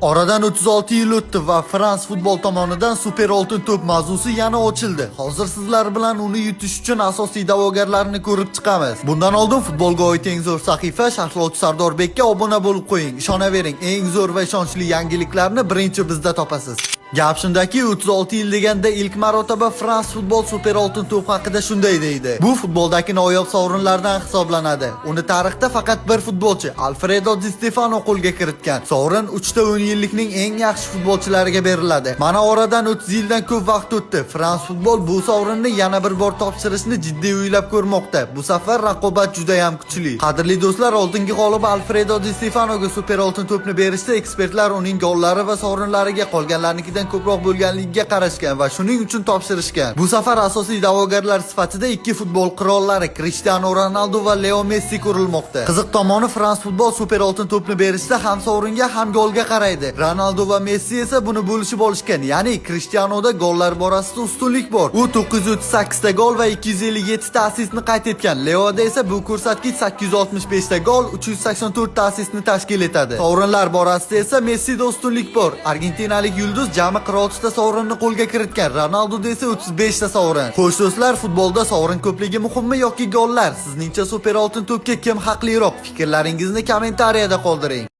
Oradan 36 yil o'tdi va Frans futbol tomonidan Super oltin to'p mavzusi yana ochildi. Hozir sizlar bilan uni yutish uchun asosiy da'vogarlarni ko'rib chiqamiz. Bundan oldin futbolga oid eng zo'r sahifa sharhlovchi Sardorbekka obuna bo'lib qo'ying. Ishonavering, eng zo'r va ishonchli yangiliklarni birinchi bizda topasiz. Gap shundaki, 36 yil deganda ilk marotaba Frans futbol Super oltin to'p haqida shunday deydi. Bu futboldagi noyob sovrinlardan hisoblanadi. Uni tarixda faqat bir futbolchi, Alfredo Di Stefano qo'lga kiritgan. Sovrin 3 ta 10 yillikning eng yaxshi futbolchilariga beriladi. Mana oradan 30 yildan ko'p vaqt o'tdi. Frans futbol bu sovrinni yana bir bor topshirishni jiddiy o'ylab ko'rmoqda. Bu safar raqobat juda ham kuchli. Qadrli do'stlar, oldingi g'olib Alfredo Di Stefanoga Super oltin to'pni berishda ekspertlar uning gollari va sovrinlariga qolganlarnikidan ko'proq bo'lganligiga qarashgan va shuning uchun topshirishgan. Bu safar asosiy da'vogarlar sifatida ikki futbol qirollari Cristiano Ronaldo va Leo Messi ko'rilmoqda. Qiziq tomoni, Frans futbol Super oltin to'pni berishda ham sovringa ham golga qaraydi. Ronaldo va Messi esa buni bo'lishib olishgan. Ya'ni Cristianoda gollar borasida ustunlik bor. U 938 ta gol va 257 ta assistni qayd etgan. Leoda esa bu ko'rsatkich 865 ta gol, 384 ta assistni tashkil etadi. Sovrinlar borasida esa Messida ustunlik bor. Argentinalik yulduz jami 46 ta sovrinni qo'lga kiritgan. Ronaldoda esa 35 ta sovrin. Xo'sh do'stlar, futbolda sovrin ko'pligi muhimmi yoki gollar? Sizningcha Super oltin to'pga kim haqliroq? Fikrlaringizni kommentariyada qoldiring.